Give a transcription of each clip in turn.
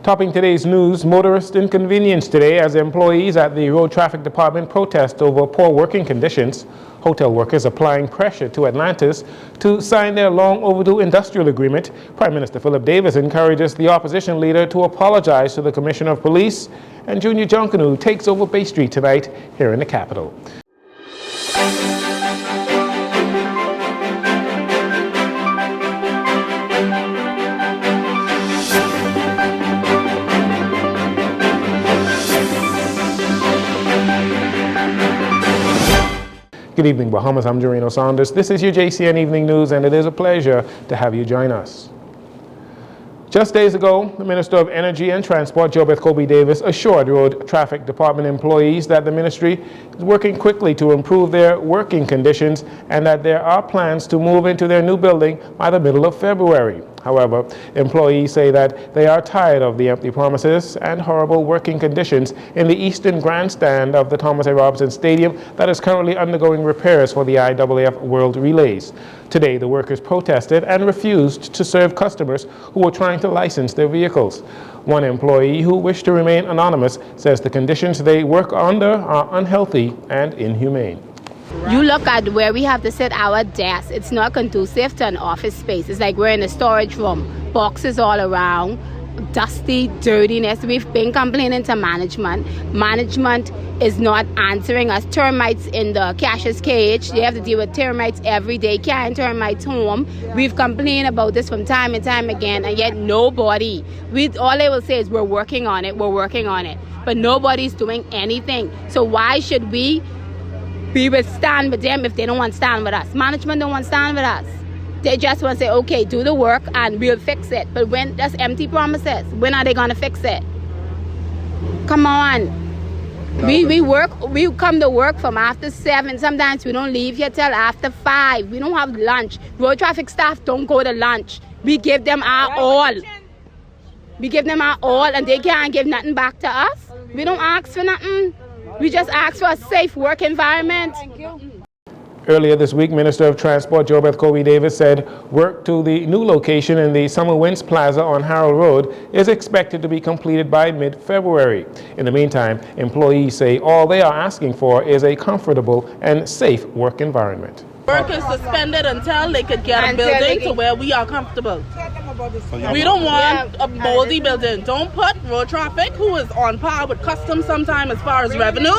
Topping today's news, motorist inconvenience today as employees at the Road Traffic Department protest over poor working conditions. Hotel workers applying pressure to Atlantis to sign their long overdue industrial agreement. Prime Minister Philip Davis encourages the opposition leader to apologize to the Commissioner of Police. And Junior Jonkanu takes over Bay Street tonight here in the capital. Good evening, Bahamas. I'm Jorino Saunders. This is your JCN Evening News, and it is a pleasure to have you join us. Just days ago, the Minister of Energy and Transport, Jobeth Kobe Davis, assured Road Traffic Department employees that the ministry is working quickly to improve their working conditions and that there are plans to move into their new building by the middle of February. However, employees say that they are tired of the empty promises and horrible working conditions in the eastern grandstand of the Thomas A. Robinson Stadium that is currently undergoing repairs for the IAAF World Relays. Today, the workers protested and refused to serve customers who were trying to license their vehicles. One employee who wished to remain anonymous says the conditions they work under are unhealthy and inhumane. You look at where we have to sit our desks, it's not conducive to an office space. It's like we're in a storage room, boxes all around, dusty, dirtiness. We've been complaining to management. Management is not answering us. Termites in the cashier's cage. They have to deal with termites every day. Carrying termites home. We've complained about this from time and time again, and yet nobody. All they will say is we're working on it, but nobody's doing anything. So why should we stand with them if they don't want to stand with us? Management don't want to stand with us. They just want to say, okay, do the work and we'll fix it. But when that's empty promises, when are they going to fix it? Come on. We come to work from after 7. Sometimes we don't leave here till after 5. We don't have lunch. Road traffic staff don't go to lunch. We give them our all. We give them our all and they can't give nothing back to us. We don't ask for nothing. We just ask for a safe work environment. Earlier this week, Minister of Transport Jobeth Kobe Davis said work to the new location in the Summer Winds Plaza on Harold Road is expected to be completed by mid-February. In the meantime, employees say all they are asking for is a comfortable and safe work environment. Work is suspended until they could get a building to where we are comfortable. We don't want a moldy building. Don't put road traffic, who is on par with customs sometimes as far as revenue,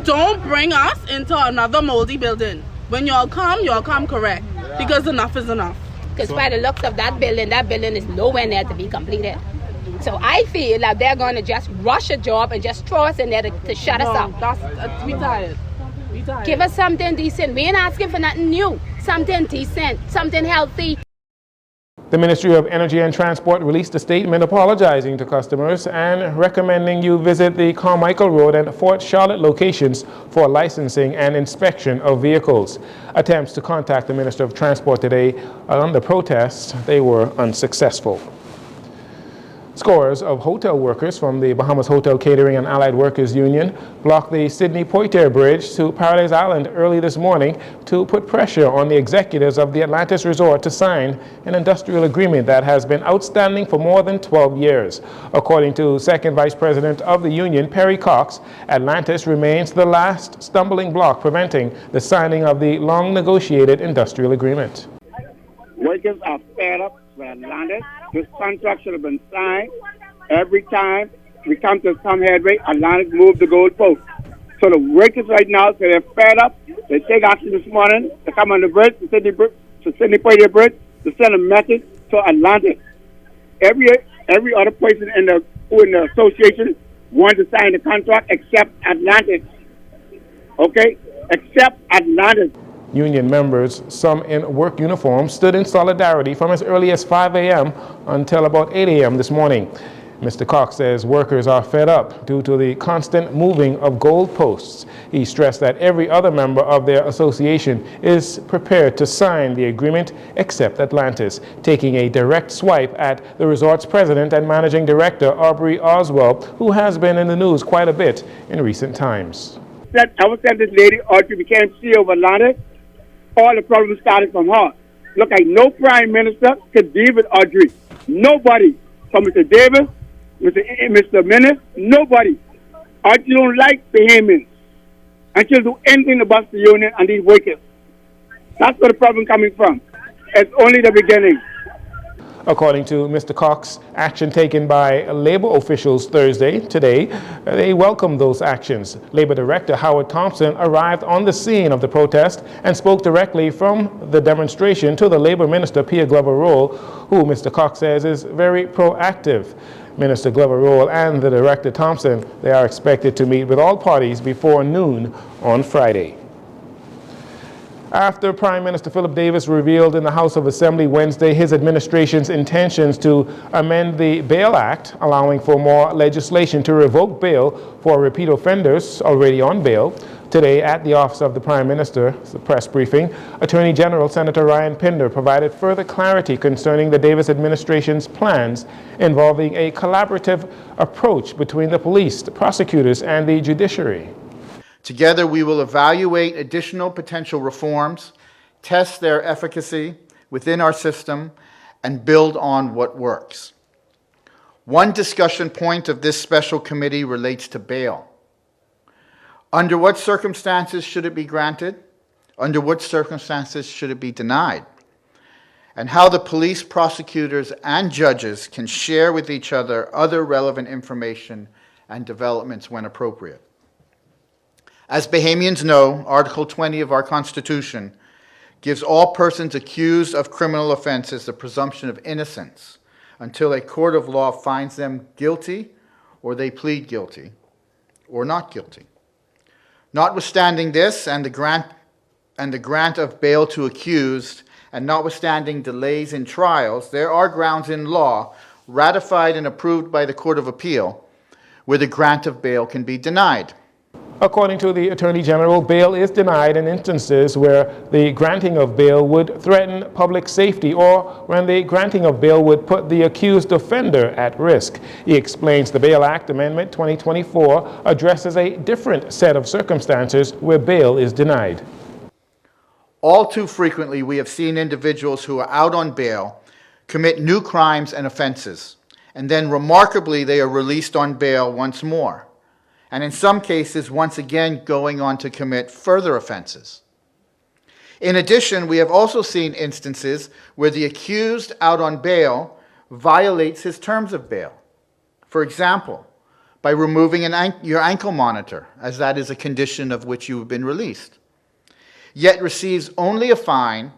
don't bring us into another moldy building. When y'all come correct, because enough is enough. Because by the looks of that building is nowhere near to be completed. So I feel like they're going to just rush a job and just throw us in there to shut us up. We tired. Give us something decent. We ain't asking for nothing new. Something decent, something healthy. The Ministry of Energy and Transport released a statement apologizing to customers and recommending you visit the Carmichael Road and Fort Charlotte locations for licensing and inspection of vehicles. Attempts to contact the Minister of Transport today on the protest, they were unsuccessful. Scores of hotel workers from the Bahamas Hotel Catering and Allied Workers Union blocked the Sydney Poitier Bridge to Paradise Island early this morning to put pressure on the executives of the Atlantis Resort to sign an industrial agreement that has been outstanding for more than 12 years. According to Second Vice President of the union, Perry Cox, Atlantis remains the last stumbling block preventing the signing of the long-negotiated industrial agreement. Workers are fed up with Atlantis. This contract should have been signed. Every time we come to some headway, Atlantis moved the goalpost. So the workers right now, so they're fed up. They take action this morning to come on the bridge, to Sydney Poitier Bridge, to send a message to Atlantis. Every other person in the association wants to sign the contract except Atlantis. Okay? Except Atlantis. Union members, some in work uniforms, stood in solidarity from as early as 5 a.m. until about 8 a.m. this morning. Mr. Cox says workers are fed up due to the constant moving of goalposts. He stressed that every other member of their association is prepared to sign the agreement except Atlantis, taking a direct swipe at the resort's president and managing director, Aubrey Oswell, who has been in the news quite a bit in recent times. I was saying this lady, Audrey, became CEO of Atlantis. All the problems started from her. Look like no prime minister could deal with Audrey. Nobody, from Mr. Davis Mr. Minister, nobody. I don't like Bahamians until do anything about the union and these workers. That's where the problem coming from. It's only the beginning. According to Mr. Cox, action taken by labor officials today, they welcomed those actions. Labor Director Howard Thompson arrived on the scene of the protest and spoke directly from the demonstration to the Labor Minister Pierre Glover-Roll, who Mr. Cox says is very proactive. Minister Glover-Roll and the Director Thompson, they are expected to meet with all parties before noon on Friday. After Prime Minister Philip Davis revealed in the House of Assembly Wednesday his administration's intentions to amend the Bail Act, allowing for more legislation to revoke bail for repeat offenders already on bail, today at the Office of the Prime Minister, the press briefing, Attorney General Senator Ryan Pinder provided further clarity concerning the Davis administration's plans involving a collaborative approach between the police, the prosecutors, and the judiciary. Together, we will evaluate additional potential reforms, test their efficacy within our system, and build on what works. One discussion point of this special committee relates to bail. Under what circumstances should it be granted? Under what circumstances should it be denied? And how the police, prosecutors, and judges can share with each other other relevant information and developments when appropriate. As Bahamians know, Article 20 of our Constitution gives all persons accused of criminal offenses the presumption of innocence until a court of law finds them guilty or they plead guilty or not guilty. Notwithstanding this and the grant of bail to accused, and notwithstanding delays in trials, there are grounds in law ratified and approved by the Court of Appeal where the grant of bail can be denied. According to the Attorney General, bail is denied in instances where the granting of bail would threaten public safety or when the granting of bail would put the accused offender at risk. He explains the Bail Act Amendment 2024 addresses a different set of circumstances where bail is denied. All too frequently, we have seen individuals who are out on bail commit new crimes and offenses, and then remarkably, they are released on bail once more, and in some cases, once again going on to commit further offenses. In addition, we have also seen instances where the accused out on bail violates his terms of bail. For example, by removing your ankle monitor, as that is a condition of which you have been released, yet receives only a fine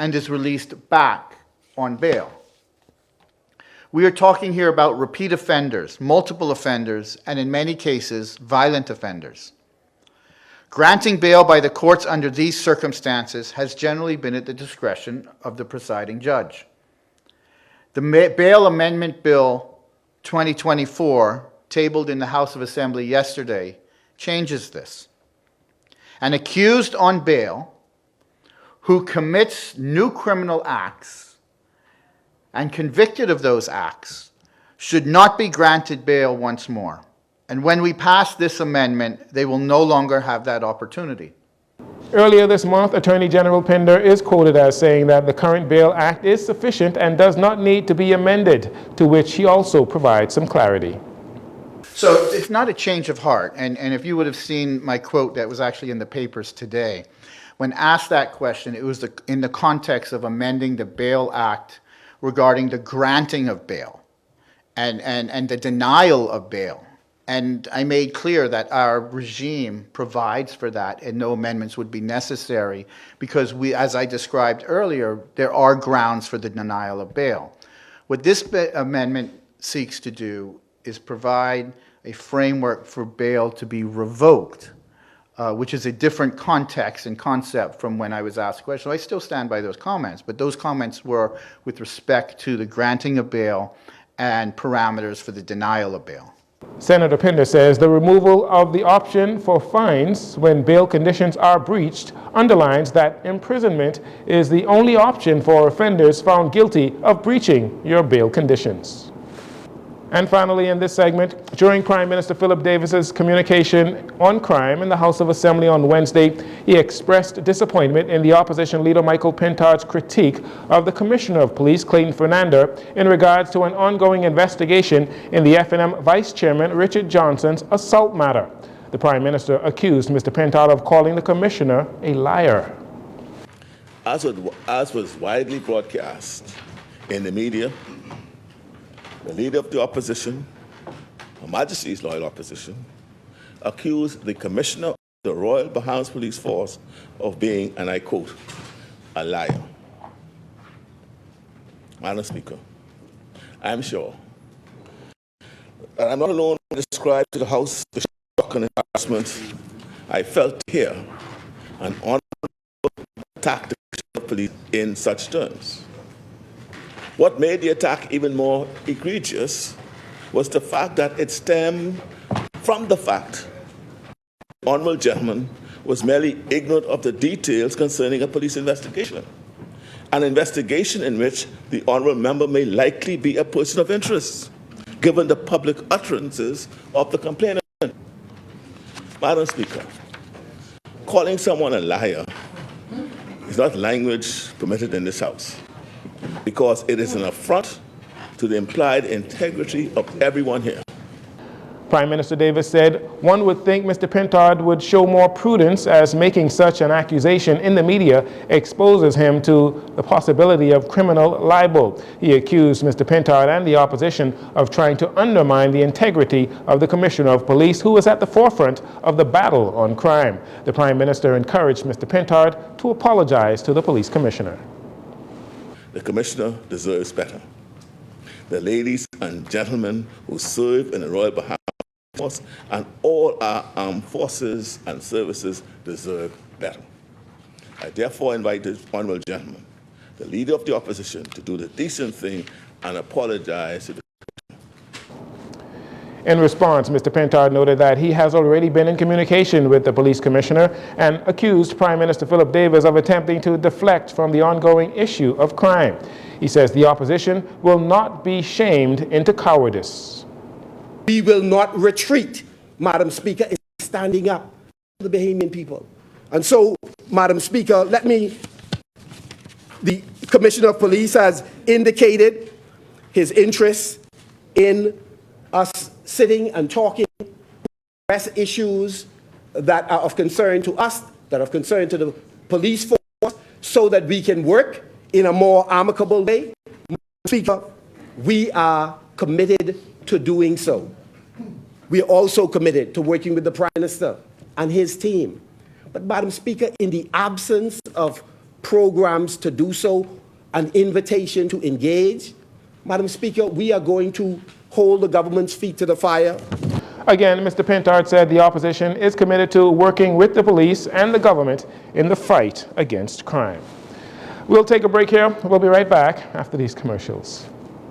and is released back on bail. We are talking here about repeat offenders, multiple offenders, and in many cases, violent offenders. Granting bail by the courts under these circumstances has generally been at the discretion of the presiding judge. The Bail Amendment Bill 2024, tabled in the House of Assembly yesterday, changes this. An accused on bail who commits new criminal acts and convicted of those acts should not be granted bail once more. And when we pass this amendment, they will no longer have that opportunity. Earlier this month, Attorney General Pinder is quoted as saying that the current Bail Act is sufficient and does not need to be amended, to which he also provides some clarity. So it's not a change of heart. And if you would have seen my quote that was actually in the papers today, when asked that question, it was in the context of amending the Bail Act regarding the granting of bail and the denial of bail. And I made clear that our regime provides for that and no amendments would be necessary because we, as I described earlier, there are grounds for the denial of bail. What this amendment seeks to do is provide a framework for bail to be revoked, which is a different context and concept from when I was asked questions. I still stand by those comments, but those comments were with respect to the granting of bail and parameters for the denial of bail. Senator Pinder says the removal of the option for fines when bail conditions are breached underlines that imprisonment is the only option for offenders found guilty of breaching your bail conditions. And finally, in this segment, during Prime Minister Philip Davis's communication on crime in the House of Assembly on Wednesday, he expressed disappointment in the opposition leader Michael Pintard's critique of the Commissioner of Police, Clayton Fernander, in regards to an ongoing investigation in the FNM Vice Chairman Richard Johnson's assault matter. The Prime Minister accused Mr. Pintard of calling the Commissioner a liar. As was widely broadcast in the media, the leader of the opposition, Her Majesty's loyal opposition, accused the Commissioner of the Royal Bahamas Police Force of being, and I quote, a liar. Madam Speaker, I'm sure that I'm not alone to describe to the House the shock and embarrassment I felt here, an honorable attack the Commissioner of Police in such terms. What made the attack even more egregious was the fact that it stemmed from the fact the honorable gentleman was merely ignorant of the details concerning a police investigation, an investigation in which the honorable member may likely be a person of interest, given the public utterances of the complainant. Madam Speaker, calling someone a liar is not language permitted in this House, because it is an affront to the implied integrity of everyone here. Prime Minister Davis said one would think Mr. Pintard would show more prudence, as making such an accusation in the media exposes him to the possibility of criminal libel. He accused Mr. Pintard and the opposition of trying to undermine the integrity of the Commissioner of Police, who is at the forefront of the battle on crime. The Prime Minister encouraged Mr. Pintard to apologize to the Police Commissioner. The Commissioner deserves better. The ladies and gentlemen who serve in the Royal Bahamas Force and all our armed forces and services deserve better. I therefore invite the honourable gentleman, the leader of the opposition, to do the decent thing and apologize to the In response, Mr. Pintard noted that he has already been in communication with the police commissioner and accused Prime Minister Philip Davis of attempting to deflect from the ongoing issue of crime. He says the opposition will not be shamed into cowardice. We will not retreat, Madam Speaker, in standing up for the Bahamian people. And so, Madam Speaker, the Commissioner of Police has indicated his interest in us sitting and talking, address issues that are of concern to us, that are of concern to the police force, so that we can work in a more amicable way. Madam Speaker, we are committed to doing so. We are also committed to working with the Prime Minister and his team. But, Madam Speaker, in the absence of programs to do so, an invitation to engage, Madam Speaker, we are going to hold the government's feet to the fire. Again, Mr. Pintard said the opposition is committed to working with the police and the government in the fight against crime. We'll take a break here. We'll be right back after these commercials.